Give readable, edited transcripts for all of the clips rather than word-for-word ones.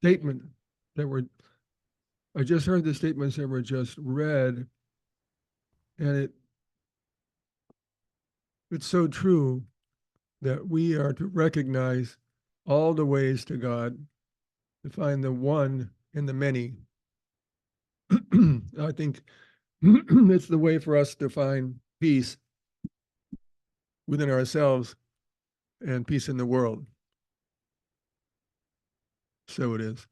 statement that were, I just heard the statements that were just read, and it's so true that we are to recognize all the ways to God, to find the one in the many. I think it's the way for us to find peace within ourselves and peace in the world. So it is.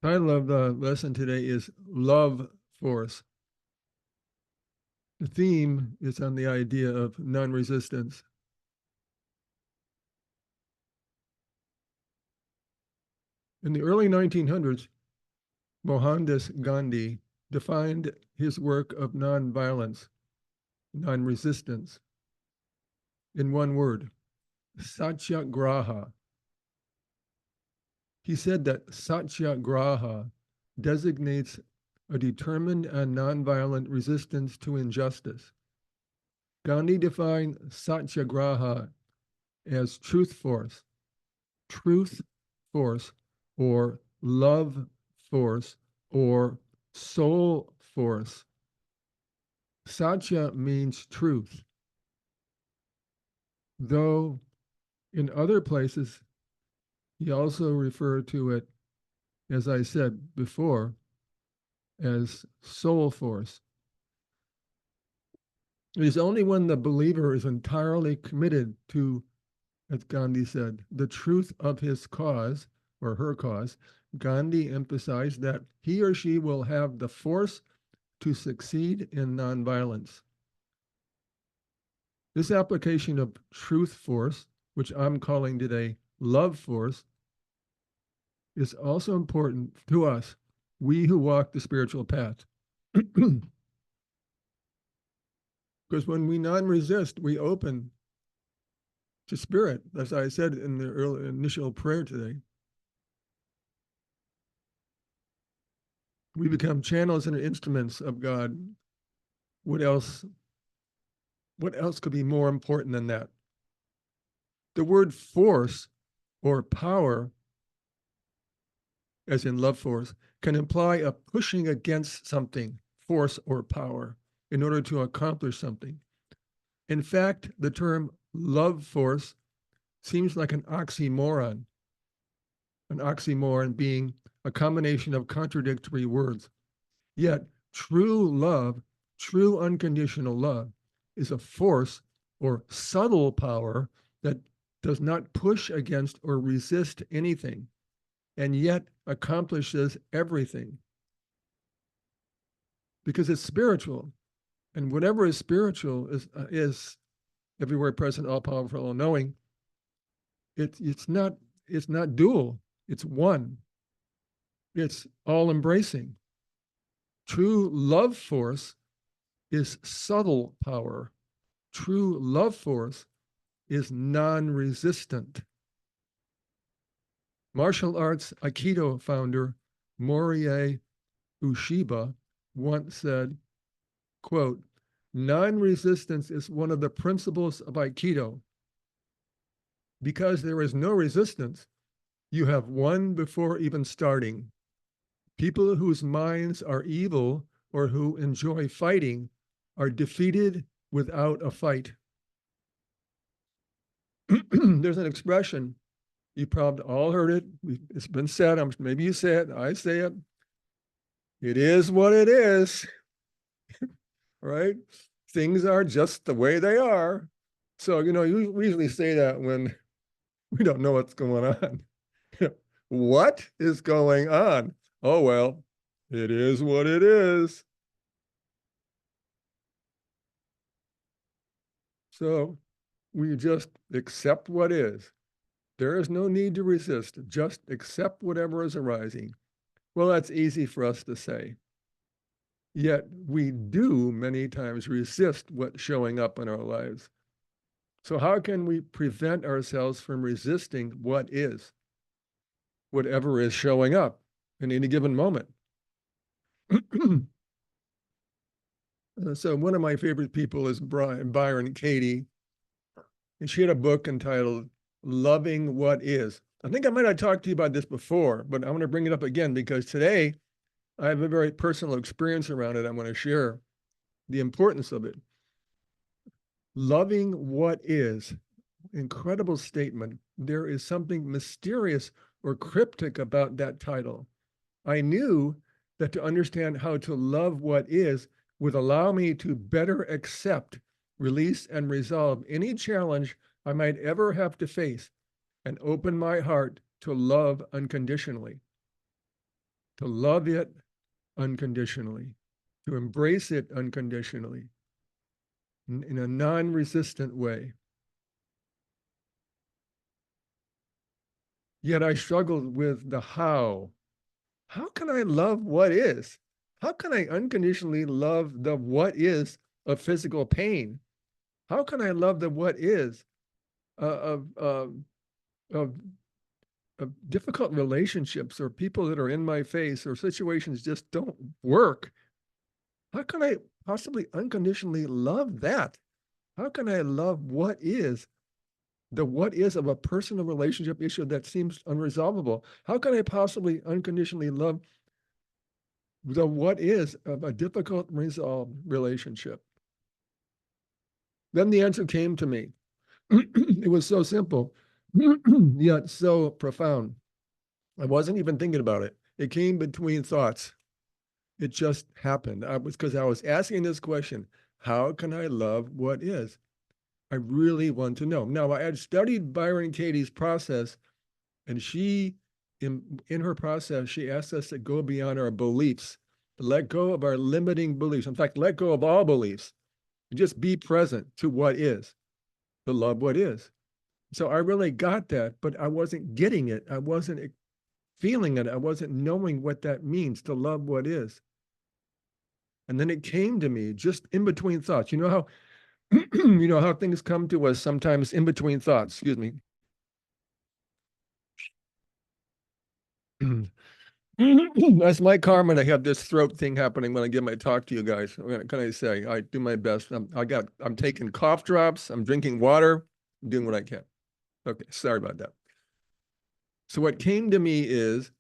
Title of the lesson today is Love Force. The theme is on the idea of non-resistance. In the early 1900s, Mohandas Gandhi defined his work of non-violence, non-resistance, in one word, satyagraha. He said that satyagraha designates a determined and nonviolent resistance to injustice. Gandhi defined satyagraha as truth force, or love force, or soul force. Satya means truth, though in other places he also referred to it, as I said before, as soul force. It is only when the believer is entirely committed to, as Gandhi said, the truth of his cause or her cause. Gandhi emphasized that he or she will have the force to succeed in nonviolence. This application of truth force, which I'm calling today love force, is also important to us, we who walk the spiritual path. Because when we non-resist, we open to spirit, as I said in the early initial prayer today. We become channels and instruments of God. What else? What else could be more important than that? The word force or power, as in love force, can imply a pushing against something, force or power, in order to accomplish something. In fact, the term love force seems like an oxymoron being a combination of contradictory words. Yet, true love, true unconditional love, is a force or subtle power that does not push against or resist anything, and yet accomplishes everything. Because it's spiritual. And whatever is spiritual is everywhere present, all powerful, all knowing. It's not dual. It's one. It's all embracing. True love force is subtle power. True love force is non-resistant. Martial arts Aikido founder Morihei Ueshiba once said, quote, non-resistance is one of the principles of Aikido. Because there is no resistance, you have won before even starting. People whose minds are evil or who enjoy fighting are defeated without a fight. There's an expression, you probably all heard it. It's been said, maybe you say it, I say it. It is what it is, right? Things are just the way they are. So, we usually say that when we don't know what's going on. What is going on? Oh, well, it is what it is. So we just accept what is. There is no need to resist. Just accept whatever is arising. Well, that's easy for us to say. Yet we do many times resist what's showing up in our lives. So how can we prevent ourselves from resisting what is, whatever is showing up in any given moment? So one of my favorite people is Byron Katie, and she had a book entitled Loving What Is. I think I might have talked to you about this before, but I want to bring it up again because today I have a very personal experience around it. I want to share the importance of it. Loving what is, incredible statement. There is something mysterious or cryptic about that title. I knew that to understand how to love what is would allow me to better accept, release, and resolve any challenge I might ever have to face and open my heart to love unconditionally, to love it unconditionally, to embrace it unconditionally in a non-resistant way. Yet I struggled with the how. How can I love what is? How can I unconditionally love the what is of physical pain? How can I love the what is of, of difficult relationships or people that are in my face or situations just don't work? How can I possibly unconditionally love that? How can I love what is, the what is of a personal relationship issue that seems unresolvable? How can I possibly unconditionally love the what is of a difficult resolved relationship? Then the answer came to me. It was so simple, yet so profound. I wasn't even thinking about it. It came between thoughts. It just happened. I was asking this question, how can I love what is? I really want to know. Now, I had studied Byron Katie's process, and she, in her process, she asked us to go beyond our beliefs, to let go of our limiting beliefs. In fact, let go of all beliefs, and just be present to what is, to love what is. So I really got that, but I wasn't getting it. I wasn't feeling it. I wasn't knowing what that means, to love what is. And then it came to me just in between thoughts. You know how you know how things come to us sometimes in between thoughts. Excuse me. That's my karma to have this throat thing happening when I give my talk to you guys. What can I say? I do my best. I'm taking cough drops. I'm drinking water. I'm doing what I can. Okay, sorry about that. So what came to me is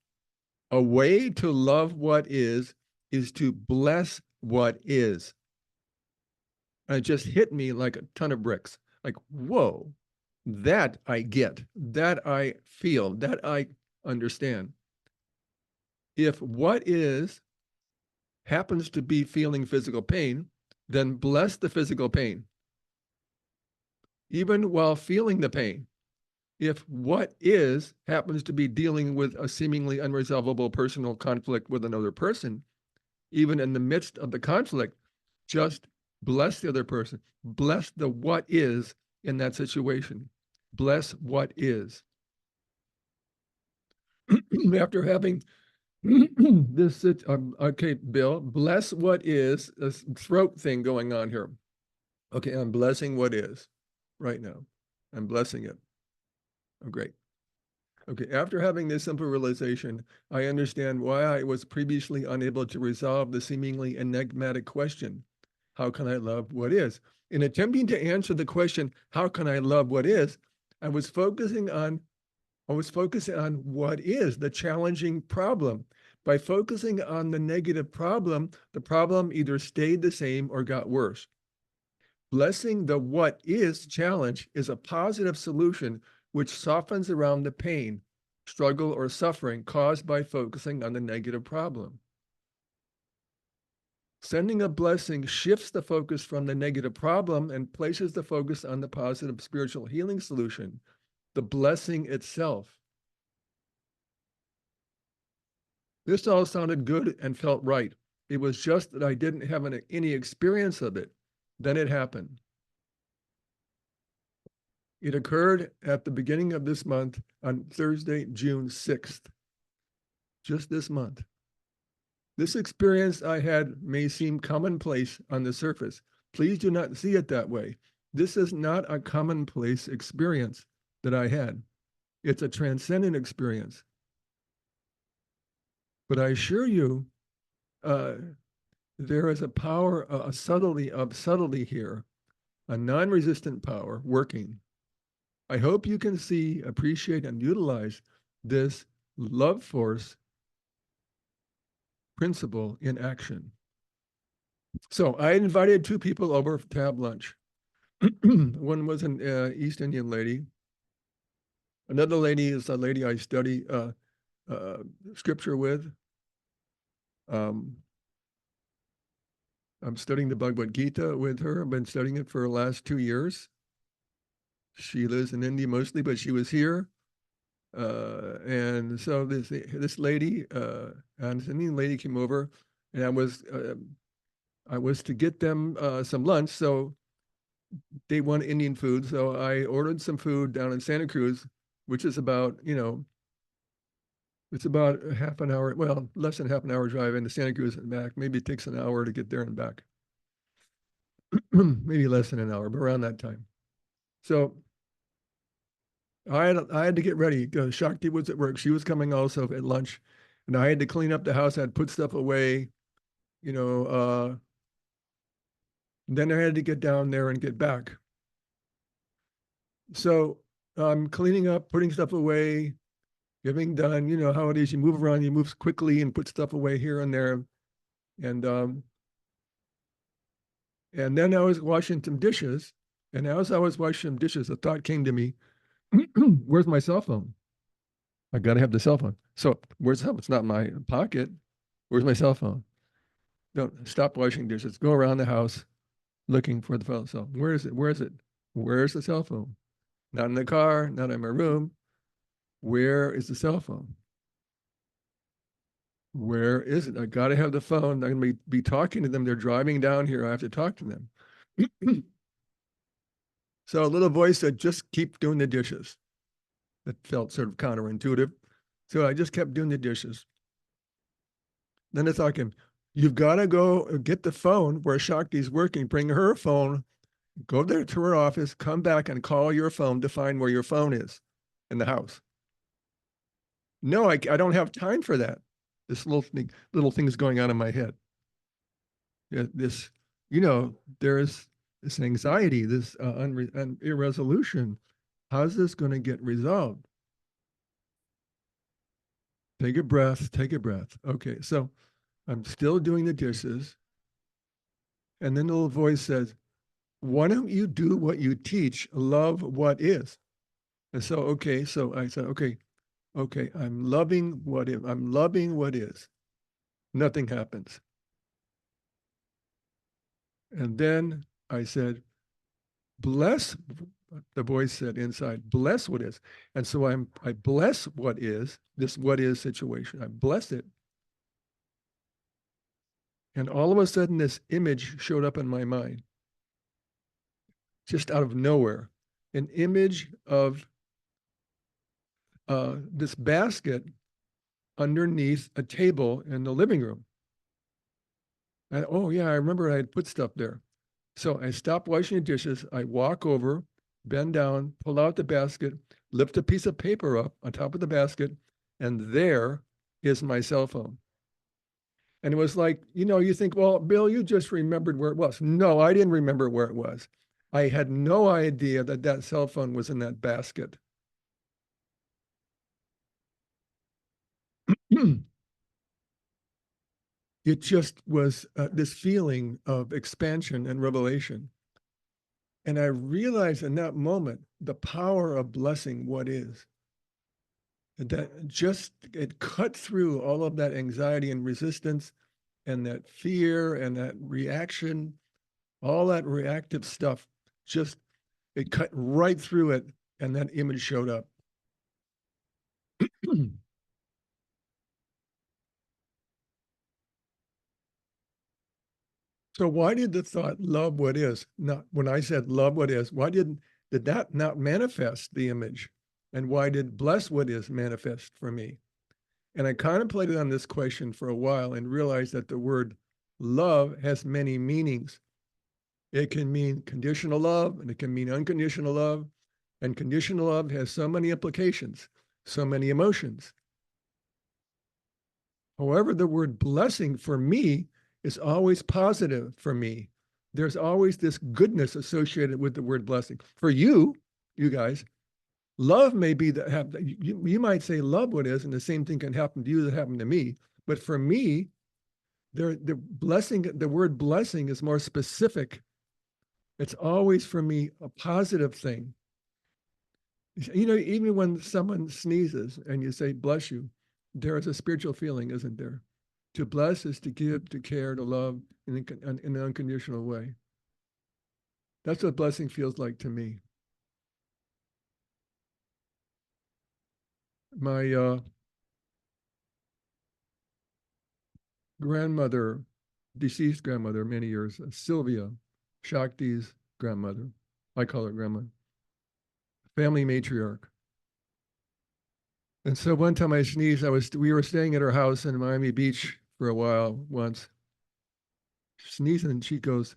a way to love what is to bless what is. And it just hit me like a ton of bricks. Like, whoa, that I get, that I feel, that I understand. If what is happens to be feeling physical pain, then bless the physical pain, even while feeling the pain. If what is happens to be dealing with a seemingly unresolvable personal conflict with another person, even in the midst of the conflict, just bless the other person. Bless the what is in that situation. Bless what is. After having this, okay, Bill, bless what is, this throat thing going on here. Okay, I'm blessing what is right now. I'm blessing it. Oh, great. Okay, after having this simple realization, I understand why I was previously unable to resolve the seemingly enigmatic question, how can I love what is? In attempting to answer the question, how can I love what is, I was focusing on what is the challenging problem. By focusing on the negative problem, the problem either stayed the same or got worse. Blessing the what is challenge is a positive solution which softens around the pain, struggle, or suffering caused by focusing on the negative problem. Sending a blessing shifts the focus from the negative problem and places the focus on the positive spiritual healing solution, the blessing itself. This all sounded good and felt right. It was just that I didn't have any experience of it. Then it happened. It occurred at the beginning of this month on Thursday, June 6th. Just this month. This experience I had may seem commonplace on the surface. Please do not see it that way. This is not a commonplace experience that I had. It's a transcendent experience. But I assure you, there is a power, a subtlety here, a non-resistant power working. I hope you can see, appreciate, and utilize this love force principle in action. So I invited two people over to have lunch. One was an East Indian lady. Another lady is a lady I study scripture with. I'm studying the Bhagavad Gita with her. I've been studying it for the last 2 years. She lives in India mostly, but she was here. And so this lady, and this Indian lady came over, and I was to get them some lunch. So they want Indian food. So I ordered some food down in Santa Cruz, which is about, it's about a half an hour, well, less than half an hour drive into Santa Cruz and back. Maybe it takes an hour to get there and back. Maybe less than an hour, but around that time. So I had to get ready because Shakti was at work. She was coming also at lunch, and I had to clean up the house. I had to put stuff away, then I had to get down there and get back. So I'm cleaning up, putting stuff away, getting done. You know how it is. You move around, you move quickly and put stuff away here and there. And then I was washing some dishes. And as I was washing some dishes, a thought came to me, where's my cell phone? I got to have the cell phone. So where's the cell phone? It's not in my pocket. Where's my cell phone? Don't stop washing dishes. Go around the house looking for the phone. So where is it? Where is it? Where's the cell phone? Not in the car, not in my room. Where is the cell phone? Where is it? I got to have the phone. I'm going to be talking to them. They're driving down here. I have to talk to them. So a little voice said, just keep doing the dishes. That felt sort of counterintuitive. So I just kept doing the dishes. Then the thought came, you've got to go get the phone where Shakti's working, bring her phone, go there to her office, come back and call your phone to find where your phone is in the house. No, I don't have time for that. This little thing is going on in my head. This, there's this anxiety, this irresolution. How's this going to get resolved? Take a breath, take a breath. Okay, so I'm still doing the dishes. And then the little voice says, why don't you do what you teach? Love what is. And so, okay, so I said, okay, I'm loving what is. I'm loving what is. Nothing happens. And then I said, bless, the voice said inside, bless what is. And so I bless what is, this what is situation. I bless it. And all of a sudden, this image showed up in my mind, just out of nowhere, an image of this basket underneath a table in the living room. And, oh, yeah, I remember I had put stuff there. So I stop washing the dishes. I walk over, bend down, pull out the basket, lift a piece of paper up on top of the basket, and there is my cell phone. And it was like, you think, well, Bill, you just remembered where it was. No, I didn't remember where it was. I had no idea that that cell phone was in that basket. It just was this feeling of expansion and revelation. And I realized in that moment the power of blessing what is. That just, it cut through all of that anxiety and resistance and that fear and that reaction, all that reactive stuff, just, it cut right through it, and that image showed up. So why did the thought love what is? Not when I said love what is, why did that not manifest the image? And why did bless what is manifest for me? And I contemplated on this question for a while and realized that the word love has many meanings. It can mean conditional love, and it can mean unconditional love. And conditional love has so many implications, so many emotions. However, the word blessing for me is always positive for me. There's always this goodness associated with the word blessing. For you, you guys, love may be that have you might say love what is, and the same thing can happen to you that happened to me. But for me, the blessing, the word blessing is more specific. It's always for me a positive thing. You know, even when someone sneezes and you say bless you, there is a spiritual feeling, isn't there? To bless is to give, to care, to love in an unconditional way. That's what blessing feels like to me. My grandmother, deceased grandmother, many years, Sylvia, Shakti's grandmother. I call her grandma. Family matriarch. And so one time I sneezed, we were staying at her house in Miami Beach for a while once. Sneezing, and she goes,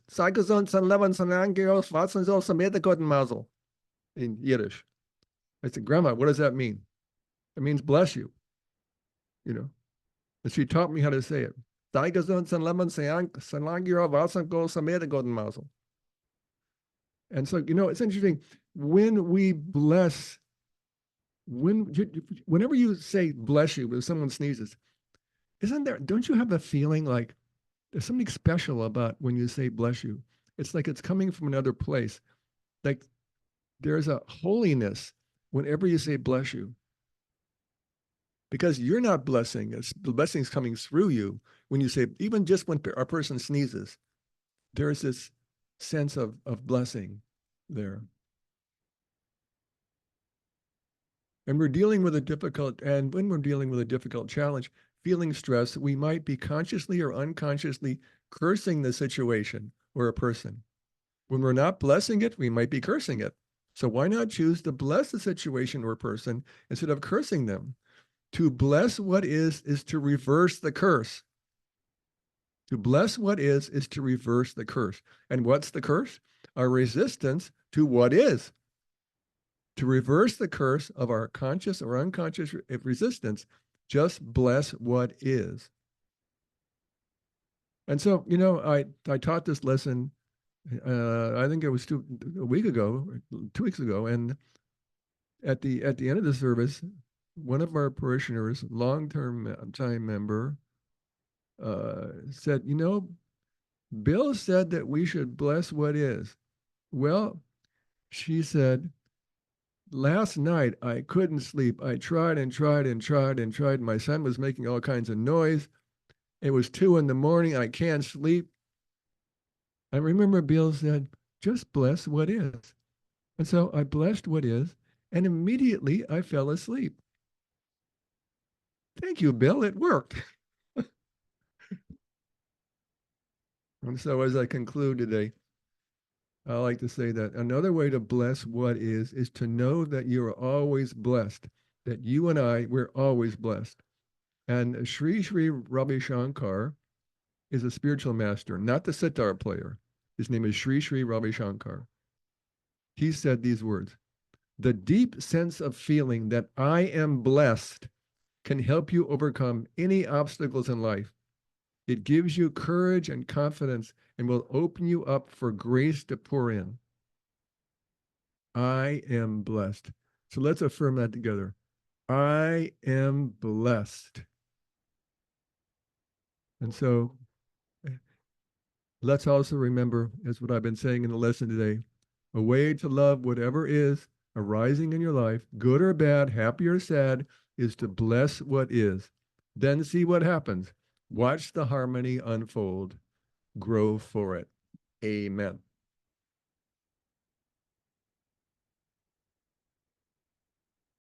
in Yiddish. I said, Grandma, what does that mean? It means bless you, you know. And she taught me how to say it. And so, you know, it's interesting. When we bless, whenever you say bless you, when someone sneezes, don't you have the feeling like there's something special about when you say bless you? It's like it's coming from another place. Like there's a holiness whenever you say bless you. Because you're not blessing, the blessing is coming through you when you say, even just when a person sneezes, there's this sense of blessing there. And when we're dealing with a difficult challenge, feeling stress, we might be consciously or unconsciously cursing the situation or a person. When we're not blessing it, we might be cursing it. So why not choose to bless the situation or person instead of cursing them? To bless what is to reverse the curse. To bless what is to reverse the curse. And what's the curse? Our resistance to what is. To reverse the curse of our conscious or unconscious resistance, just bless what is. And so, you know, I taught this lesson, I think it was 2 weeks ago, and at the end of the service, one of our parishioners, long-term time member, said, you know, Bill said that we should bless what is. Well, she said, last night I couldn't sleep. I tried and tried and tried and tried. My son was making all kinds of noise. It was 2 a.m. I can't sleep. I remember Bill said, just bless what is. And so I blessed what is, and immediately I fell asleep. Thank you, Bill. It worked. And so as I conclude today, I like to say that another way to bless what is to know that you are always blessed, that you and we're always blessed. And Sri Sri Ravi Shankar is a spiritual master, not the sitar player. His name is Sri Sri Ravi Shankar. He said these words, the deep sense of feeling that I am blessed can help you overcome any obstacles in life. It gives you courage and confidence and will open you up for grace to pour in. I am blessed. So let's affirm that together. I am blessed. And so let's also remember, as what I've been saying in the lesson today, a way to love whatever is arising in your life, good or bad, happy or sad, is to bless what is. Then see what happens. Watch the harmony unfold. Grow for it. Amen.